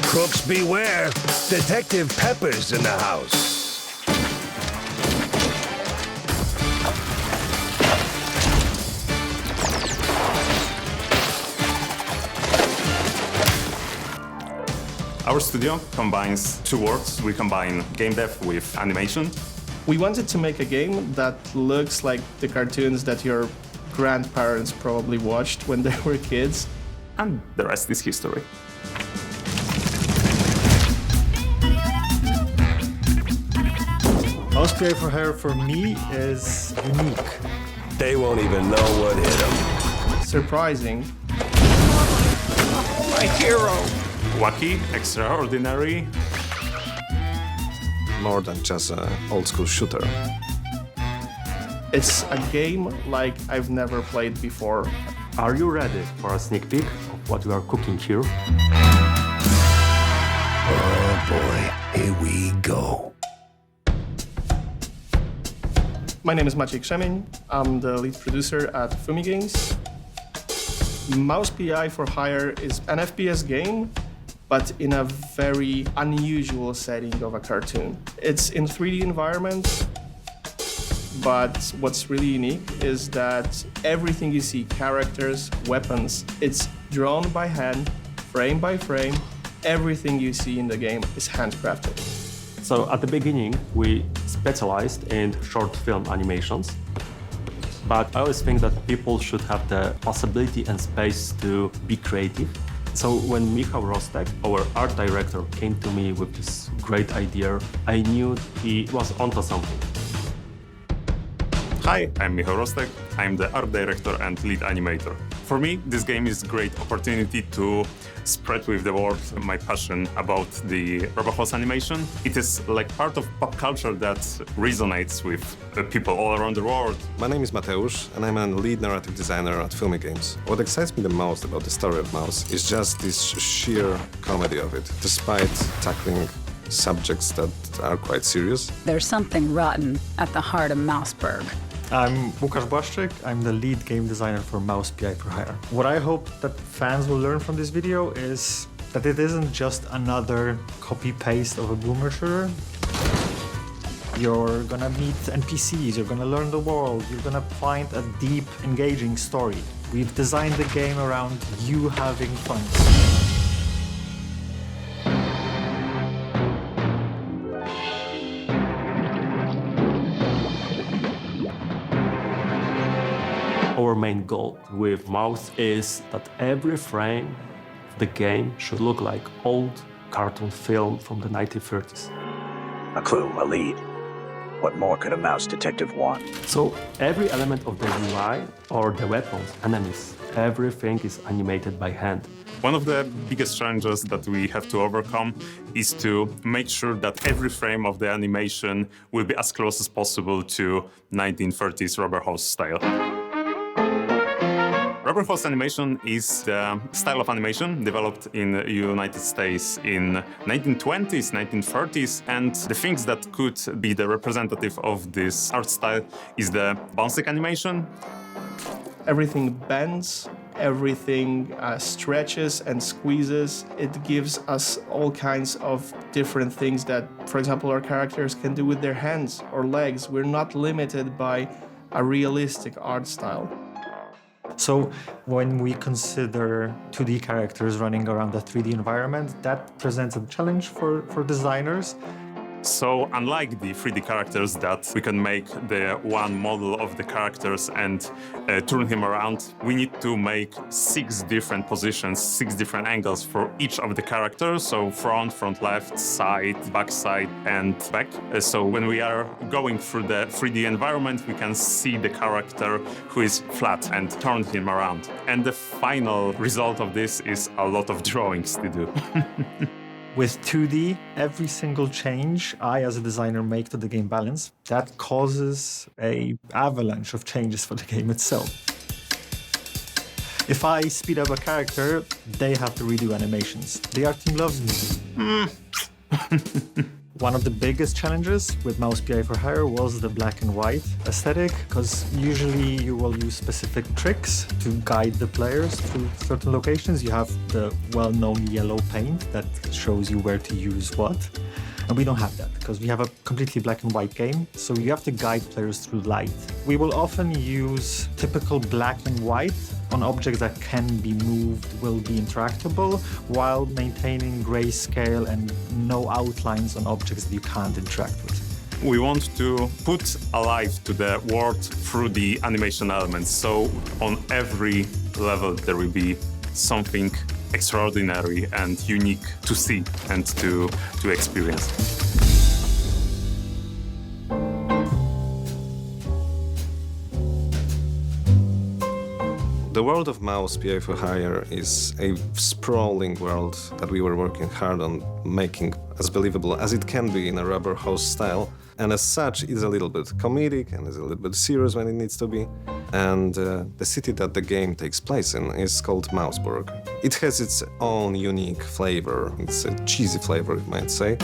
Crooks beware! Detective Pepper's in the house. Our studio combines two worlds. We combine game dev with animation. We wanted to make a game that looks like the cartoons that your grandparents probably watched when they were kids. And the rest is history. Mouse P.I for Hire for me is unique. They won't even know what hit them. Surprising. My hero! Wacky, extraordinary. More than just an old-school shooter. It's a game like I've never played before. Are you ready for a sneak peek of what we are cooking here? Oh boy, here we go. My name is Maciej Krzemień. I'm the lead producer at Fumi Games. Mouse P.I for Hire is an FPS game, but in a very unusual setting of a cartoon. It's in 3D environment, but what's really unique is that everything you see, characters, weapons, it's drawn by hand, frame by frame. Everything you see in the game is handcrafted. So at the beginning, we specialized in short film animations. But I always think that people should have the possibility and space to be creative. So when Michał Rostek, our art director, came to me with this great idea, I knew he was onto something. Hi, I'm Michał Rostek. I'm the art director and lead animator. For me, this game is a great opportunity to spread with the world my passion about the rubber hose animation. It is like part of pop culture that resonates with people all around the world. My name is Mateusz, and I'm a lead narrative designer at Fumi Games. What excites me the most about the story of Mouse is just this sheer comedy of it, despite tackling subjects that are quite serious. There's something rotten at the heart of Mouseberg. I'm Łukasz Błaszczyk. I'm the lead game designer for Mouse P.I for Hire. What I hope that fans will learn from this video is that it isn't just another copy-paste of a boomer shooter. You're gonna meet NPCs, you're gonna learn the world, you're gonna find a deep, engaging story. We've designed the game around you having fun. Our main goal with Mouse is that every frame of the game should look like old cartoon film from the 1930s. A clue, a lead. What more could a mouse detective want? So every element of the UI or the weapons, enemies, everything is animated by hand. One of the biggest challenges that we have to overcome is to make sure that every frame of the animation will be as close as possible to 1930s rubber hose style. Rubber hose animation is the style of animation developed in the United States in 1920s, 1930s, and the things that could be the representative of this art style is the bouncing animation. Everything bends, everything stretches and squeezes. It gives us all kinds of different things that, for example, our characters can do with their hands or legs. We're not limited by a realistic art style. So when we consider 2D characters running around a 3D environment, that presents a challenge for designers. So unlike the 3D characters that we can make the one model of the characters and turn him around, we need to make 6 different positions, 6 different angles for each of the characters. So front, left, side, back side, and back. So when we are going through the 3D environment, we can see the character who is flat and turn him around. And the final result of this is a lot of drawings to do. With 2D, every single change I, as a designer, make to the game balance, that causes an avalanche of changes for the game itself. If I speed up a character, they have to redo animations. The art team loves me. One of the biggest challenges with Mouse P.I for Hire was the black and white aesthetic, because usually you will use specific tricks to guide the players through certain locations. You have the well-known yellow paint that shows you where to use what. And we don't have that, because we have a completely black and white game, so you have to guide players through light. We will often use typical black and white on objects that can be moved, will be interactable, while maintaining grayscale and no outlines on objects that you can't interact with. We want to put a life to the world through the animation elements, so on every level there will be something extraordinary and unique to see and to experience. The world of Mouse P.I for Hire is a sprawling world that we were working hard on making as believable as it can be in a rubber house style. And as such, it's a little bit comedic and is a little bit serious when it needs to be. And the city that the game takes place in is called Mouseberg. It has its own unique flavor. It's a cheesy flavor, you might say.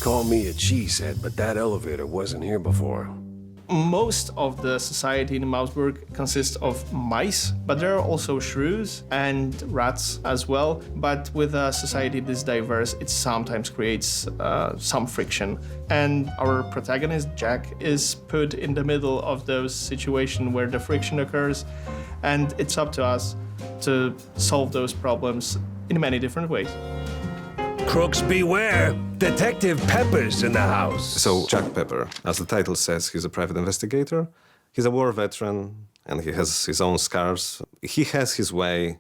Call me a cheesehead, but that elevator wasn't here before. Most of the society in Mouseberg consists of mice, but there are also shrews and rats as well. But with a society this diverse, it sometimes creates some friction. And our protagonist, Jack, is put in the middle of those situations where the friction occurs. And it's up to us to solve those problems in many different ways. Crooks beware! Detective Pepper's in the house. So Jack Pepper, as the title says, he's a private investigator. He's a war veteran and he has his own scars. He has his way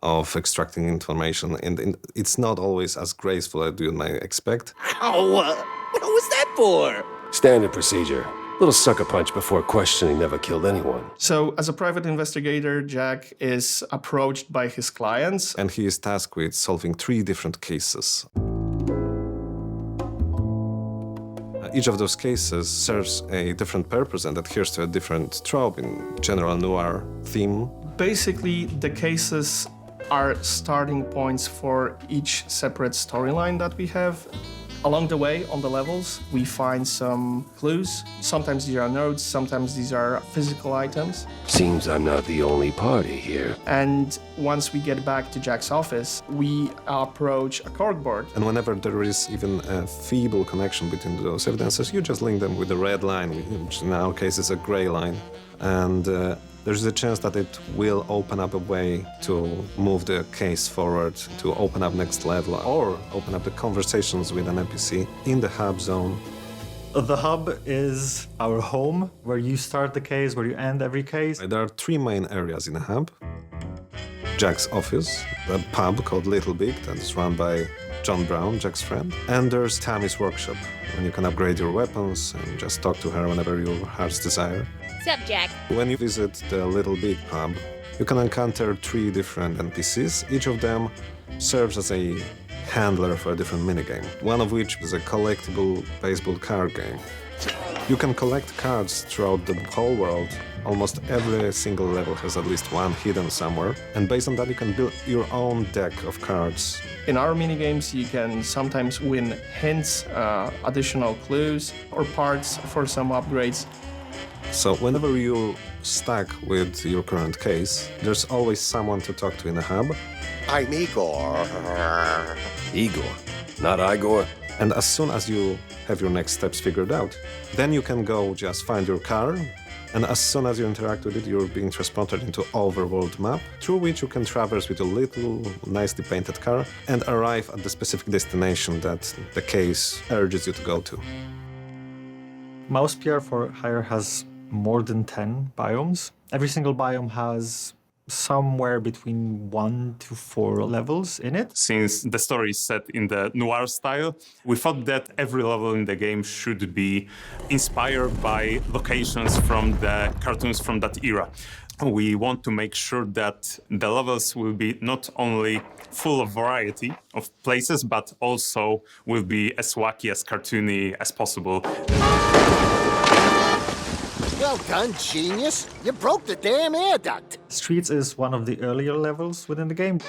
of extracting information, and it's not always as graceful as you might expect. Ow! What was that for? Standard procedure. Little sucker punch before questioning never killed anyone. So, as a private investigator, Jack is approached by his clients. And he is tasked with solving 3 different cases. Each of those cases serves a different purpose and adheres to a different trope in general noir theme. Basically, the cases are starting points for each separate storyline that we have. Along the way, on the levels, we find some clues. Sometimes these are notes, sometimes these are physical items. Seems I'm not the only party here. And once we get back to Jack's office, we approach a corkboard. And whenever there is even a feeble connection between those evidences, you just link them with a red line, which in our case is a gray line. And there's a chance that it will open up a way to move the case forward, to open up next level, or open up the conversations with an NPC in the hub zone. The hub is our home, where you start the case, where you end every case. There are 3 main areas in the hub. Jack's office, a pub called Little Big that is run by John Brown, Jack's friend. And there's Tammy's workshop, when you can upgrade your weapons and just talk to her whenever your heart's desire. What's up, Jack? When you visit the Little Big pub, you can encounter 3 different NPCs. Each of them serves as a handler for a different minigame, one of which is a collectible baseball card game. You can collect cards throughout the whole world. Almost every single level has at least one hidden somewhere, and based on that you can build your own deck of cards. In our minigames, you can sometimes win hints, additional clues, or parts for some upgrades. So whenever you're stuck with your current case, there's always someone to talk to in the hub. I'm Igor. Igor, not Igor. And as soon as you have your next steps figured out, then you can go just find your car, and as soon as you interact with it, you're being transported into overworld map, through which you can traverse with a little nicely painted car and arrive at the specific destination that the case urges you to go to. Mouse P.I for Hire has more than 10 biomes. Every single biome has somewhere between 1 to 4 levels in it. Since the story is set in the noir style, we thought that every level in the game should be inspired by locations from the cartoons from that era. We want to make sure that the levels will be not only full of variety of places, but also will be as wacky, as cartoony as possible. Well done, genius. You broke the damn air duct. Streets is one of the earlier levels within the game.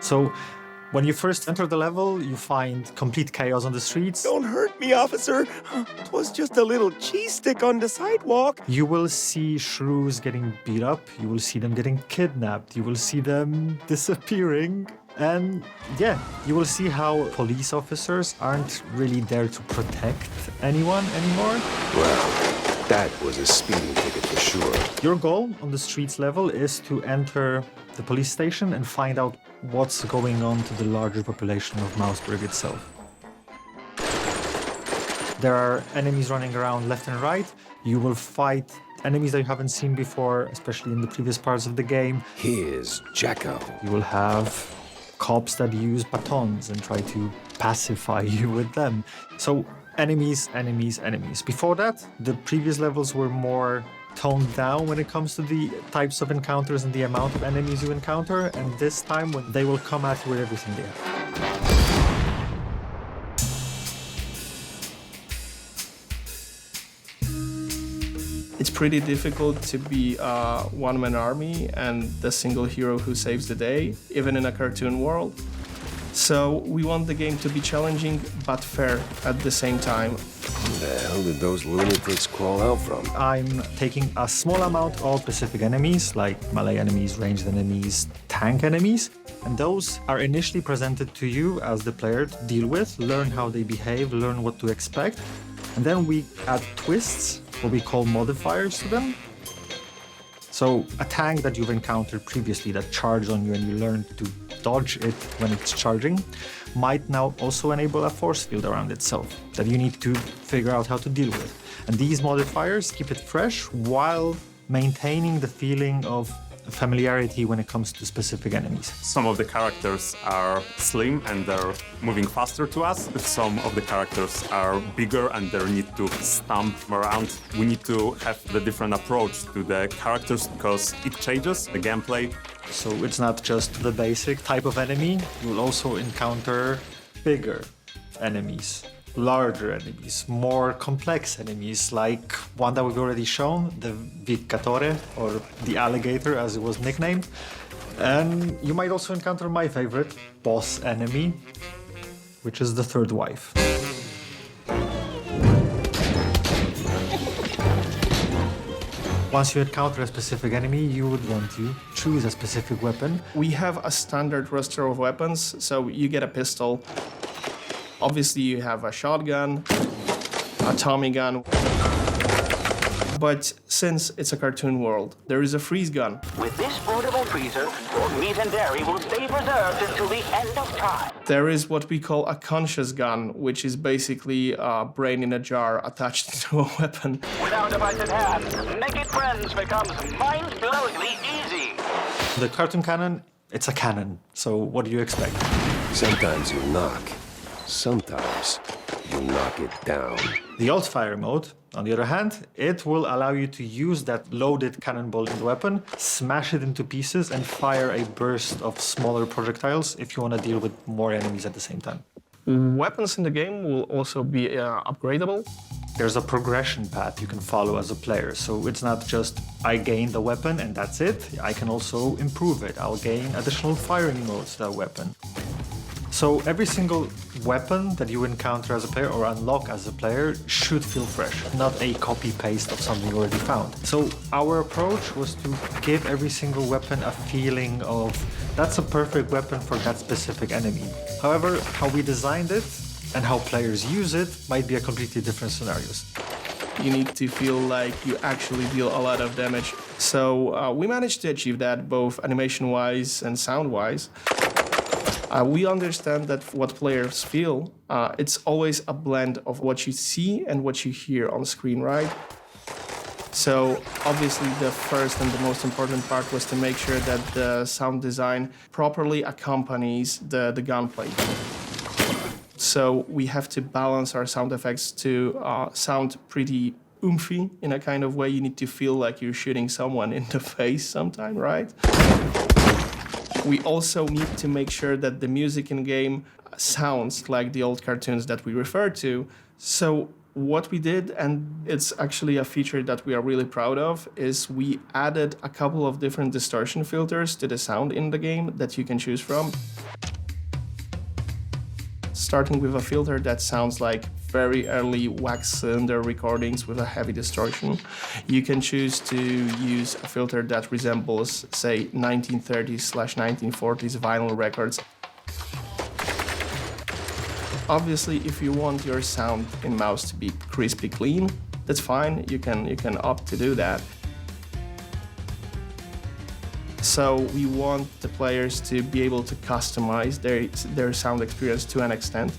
So When you first enter the level, you find complete chaos on the streets. Don't hurt me, officer. 'Twas just a little cheese stick on the sidewalk. You will see shrews getting beat up. You will see them getting kidnapped. You will see them disappearing. And yeah, you will see how police officers aren't really there to protect anyone anymore. Well, that was a speeding ticket for sure. Your goal on the streets level is to enter the police station and find out what's going on to the larger population of Mouseberg itself. There are enemies running around left and right. You will fight enemies that you haven't seen before, especially in the previous parts of the game. Here's Jacko. You will have cops that use batons and try to pacify you with them. So enemies, enemies, enemies. Before that, the previous levels were more toned down when it comes to the types of encounters and the amount of enemies you encounter, and this time when they will come at you with everything they have. It's pretty difficult to be a one-man army and the single hero who saves the day, even in a cartoon world. So we want the game to be challenging but fair at the same time. Where the hell did those lunatics crawl out from? I'm taking a small amount of specific enemies, like melee enemies, ranged enemies, tank enemies, and those are initially presented to you as the player to deal with, learn how they behave, learn what to expect, and then we add twists, what we call modifiers to them. So a tank that you've encountered previously that charged on you and you learned to dodge it when it's charging might now also enable a force field around itself that you need to figure out how to deal with. And these modifiers keep it fresh while maintaining the feeling of familiarity when it comes to specific enemies. Some of the characters are slim and they're moving faster to us. Some of the characters are bigger and they need to stomp around. We need to have the different approach to the characters because it changes the gameplay. So it's not just the basic type of enemy, you will also encounter bigger enemies, larger enemies, more complex enemies, like one that we've already shown, the Vicatore, or the alligator as it was nicknamed. And you might also encounter my favorite boss enemy, which is the third wife. Once you encounter a specific enemy, you would want to choose a specific weapon. We have a standard roster of weapons, so you get a pistol. Obviously, you have a shotgun, a Tommy gun. But since it's a cartoon world, there is a freeze gun. With this portable freezer, your meat and dairy will stay preserved until the end of time. There is what we call a conscious gun, which is basically a brain in a jar attached to a weapon. With our device at hand, making friends becomes mind-blowingly easy. The cartoon cannon, it's a cannon, so what do you expect? Sometimes you knock. Sometimes you knock it down. The alt fire mode, on the other hand, it will allow you to use that loaded cannonball in the weapon, smash it into pieces, and fire a burst of smaller projectiles if you want to deal with more enemies at the same time. Weapons in the game will also be upgradable. There's a progression path you can follow as a player, so it's not just I gain the weapon and that's it. I can also improve it. I'll gain additional firing modes to that weapon. So every single weapon that you encounter as a player or unlock as a player should feel fresh, not a copy-paste of something already found. So our approach was to give every single weapon a feeling of that's a perfect weapon for that specific enemy. However, how we designed it and how players use it might be a completely different scenarios. You need to feel like you actually deal a lot of damage. So we managed to achieve that both animation-wise and sound-wise. We understand that what players feel, it's always a blend of what you see and what you hear on screen, right? So obviously the first and the most important part was to make sure that the sound design properly accompanies the gunplay. So we have to balance our sound effects to sound pretty oomphy in a kind of way. You need to feel like you're shooting someone in the face sometime, right? We also need to make sure that the music in game sounds like the old cartoons that we refer to. So what we did, and it's actually a feature that we are really proud of, is we added a couple of different distortion filters to the sound in the game that you can choose from. starting with a filter that sounds like very early wax cylinder recordings with a heavy distortion. You can choose to use a filter that resembles, say, 1930s/1940s vinyl records. Obviously, if you want your sound in Mouse to be crispy clean, that's fine. You can opt to do that. So we want the players to be able to customize their sound experience to an extent,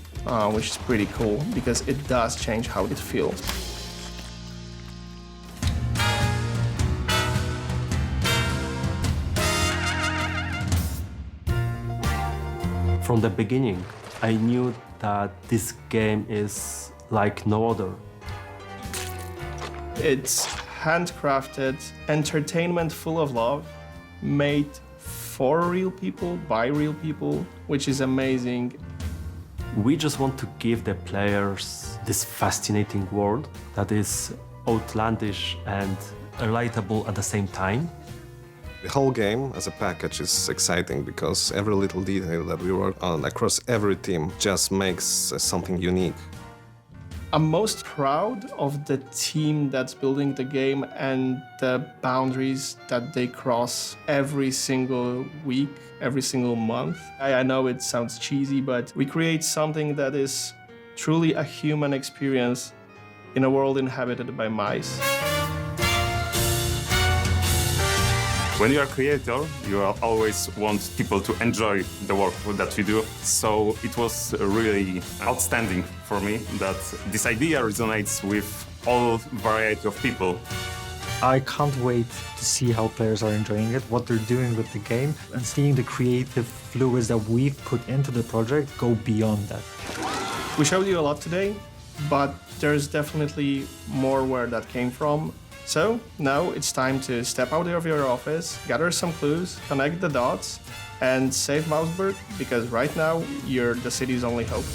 which is pretty cool because it does change how it feels. From the beginning, I knew that this game is like no other. It's handcrafted entertainment full of love, made for real people, by real people, which is amazing. We just want to give the players this fascinating world that is outlandish and relatable at the same time. The whole game as a package is exciting because every little detail that we work on across every team just makes something unique. I'm most proud of the team that's building the game and the boundaries that they cross every single week, every single month. I know it sounds cheesy, but we create something that is truly a human experience in a world inhabited by mice. When you are a creator, you always want people to enjoy the work that you do. So it was really outstanding for me that this idea resonates with all variety of people. I can't wait to see how players are enjoying it, what they're doing with the game, and seeing the creative fluids that we've put into the project go beyond that. We showed you a lot today, but there's definitely more where that came from. So now it's time to step out of your office, gather some clues, connect the dots, and save Mouseberg, because right now you're the city's only hope.